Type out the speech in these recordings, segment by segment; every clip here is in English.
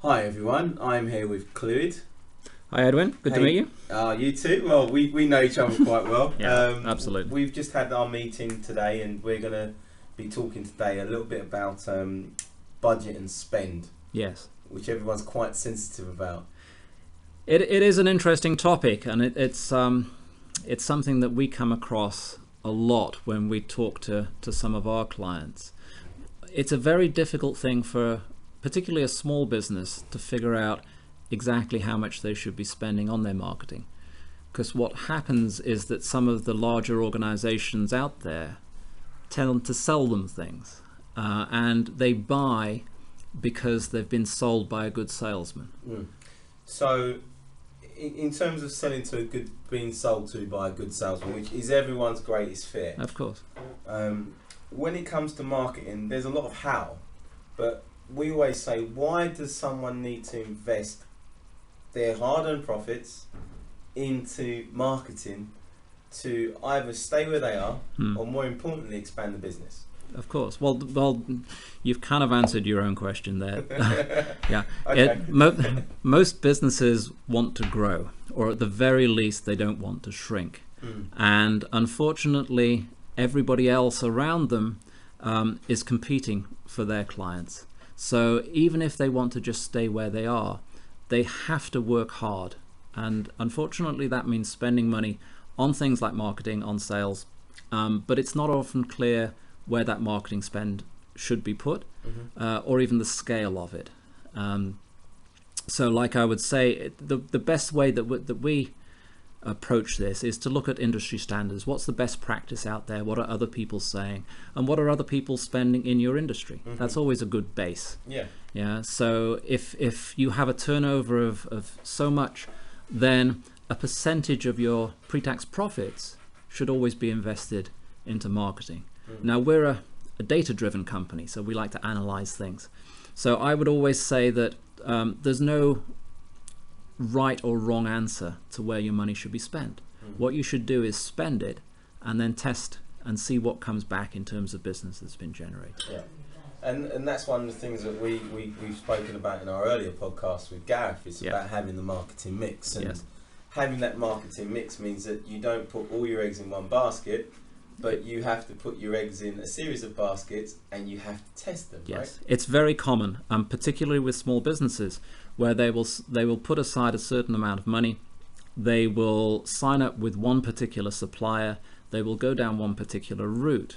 Hi everyone, I'm here with Clwyd. Hi Edwin, good to meet you. You too? Well, we know each other quite well. Yeah, absolutely. We've just had our meeting today and we're going to be talking today a little bit about budget and spend. Yes. Which everyone's quite sensitive about. It is an interesting topic, and it's something that we come across a lot when we talk to some of our clients. It's a very difficult thing for particularly a small business to figure out exactly how much they should be spending on their marketing. Because what happens is that some of the larger organizations out there tend to sell them things, and they buy because they've been sold by a good salesman. So in terms of being sold to by a good salesman, which is everyone's greatest fear. Of course. When it comes to marketing, there's a lot of how, but we always say, why does someone need to invest their hard-earned profits into marketing to either stay where they are or, more importantly, expand the business? Of course. Well, you've kind of answered your own question there. Yeah. Okay. Most businesses want to grow, or at the very least, they don't want to shrink. And unfortunately, everybody else around them is competing for their clients. So even if they want to just stay where they are, they have to work hard. And unfortunately, that means spending money on things like marketing, on sales, but it's not often clear where that marketing spend should be put, or even the scale of it. So like I would say, the best way that we approach this is to look at industry standards. What's the best practice out there? What are other people saying? And what are other people spending in your industry? That's always a good base. Yeah. So if you have a turnover of so much, then a percentage of your pre-tax profits should always be invested into marketing. Now, we're a data-driven company, so we like to analyze things. So I would always say that there's no right or wrong answer to where your money should be spent. What you should do is spend it and then test and see what comes back in terms of business that's been generated. Yeah. And that's one of the things that we've spoken about in our earlier podcast with Gareth. It's about having the marketing mix. And having that marketing mix means that you don't put all your eggs in one basket, but you have to put your eggs in a series of baskets and you have to test them, right? It's very common, particularly with small businesses, where they will put aside a certain amount of money. They will sign up with one particular supplier. They will go down one particular route.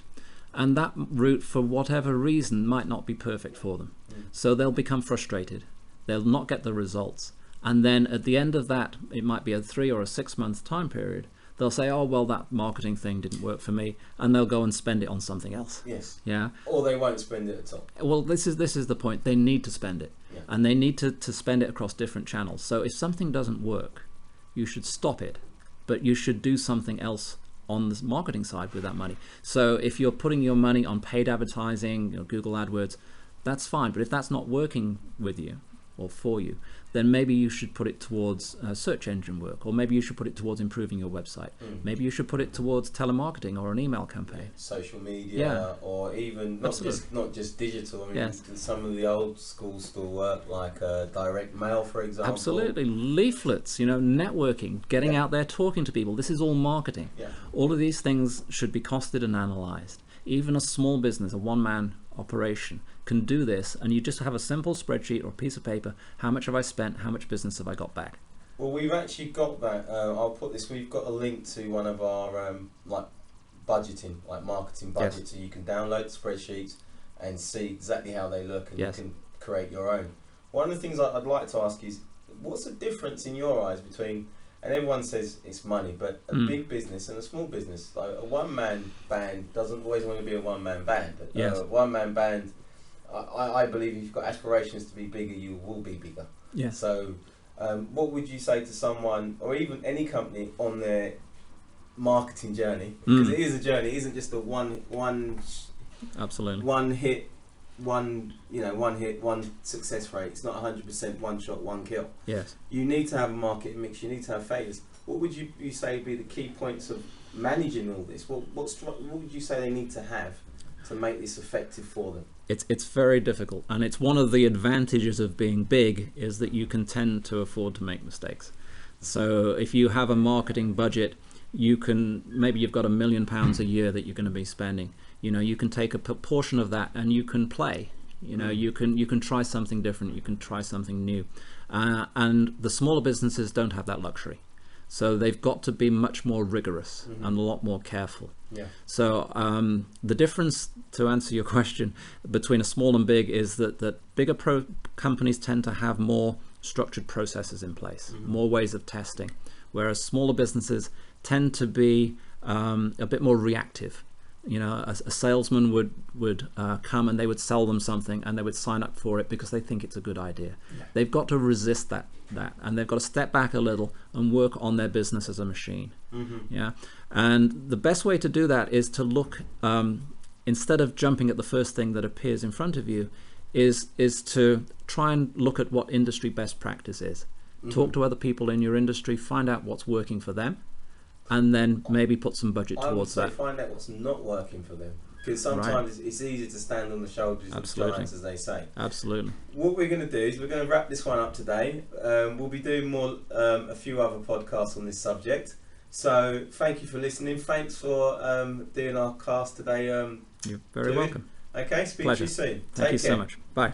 And that route, for whatever reason, might not be perfect for them. So they'll become frustrated. They'll not get the results. And then at the end of that, it might be a 3 or a 6 month time period, they'll say, oh, well, that marketing thing didn't work for me, and they'll go and spend it on something else. Yes. Yeah. Or they won't spend it at all. Well, this is the point. They need to spend it, and they need to spend it across different channels. So if something doesn't work, you should stop it, but you should do something else on the marketing side with that money. So if you're putting your money on paid advertising, Google AdWords, that's fine. But if that's not working with you or for you, then maybe you should put it towards search engine work, or maybe you should put it towards improving your website. Maybe you should put it towards telemarketing or an email campaign. Social media, or even not just digital. I mean, some of the old school still work, like direct mail, for example. Absolutely. Leaflets, networking, getting out there, talking to people. This is all marketing. All of these things should be costed and analyzed. Even a small business, a one-man operation, can do this, and you just have a simple spreadsheet or a piece of paper. How much have I spent? How much business have I got back? Well, we've actually got that. We've got a link to one of our budgeting, like marketing budget, so you can download the spreadsheets and see exactly how they look, and you can create your own. One of the things I'd like to ask is, what's the difference in your eyes between, and everyone says it's money, but a big business and a small business? Like a one-man band doesn't always want to be a one-man band. A one-man band, I believe if you've got aspirations to be bigger, you will be bigger. So what would you say to someone, or even any company, on their marketing journey? Because it is a journey. It isn't just a one hit, one success rate. It's not 100% one shot, one kill. You need to have a market mix. You need to have failures. What would you say be the key points of managing all this? What would you say they need to have to make this effective for them? It's very difficult, and it's one of the advantages of being big is that you can tend to afford to make mistakes. So if you have a marketing budget, you can, maybe you've got £1 million a year that you're going to be spending. You know, you can take a proportion of that and you can play. You know, you can try something different, you can try something new, and the smaller businesses don't have that luxury, so they've got to be much more rigorous and a lot more careful. So the difference, to answer your question, between a small and big is that bigger companies tend to have more structured processes in place, more ways of testing, whereas smaller businesses tend to be a bit more reactive. You know, a salesman would come and they would sell them something and they would sign up for it because they think it's a good idea. They've got to resist that, and they've got to step back a little and work on their business as a machine. Yeah, and the best way to do that is to look, instead of jumping at the first thing that appears in front of you, is to try and look at what industry best practice is. Talk to other people in your industry, find out what's working for them, and then maybe put some budget towards that. Find out what's not working for them, because sometimes it's easy to stand on the shoulders of giants, as they say. Absolutely. What we're going to do is we're going to wrap this one up today. We'll be doing a few other podcasts on this subject. So thank you for listening. Thanks for doing our class today. You're very welcome. Okay, speak Pleasure. to you soon. Thank you so much. Bye.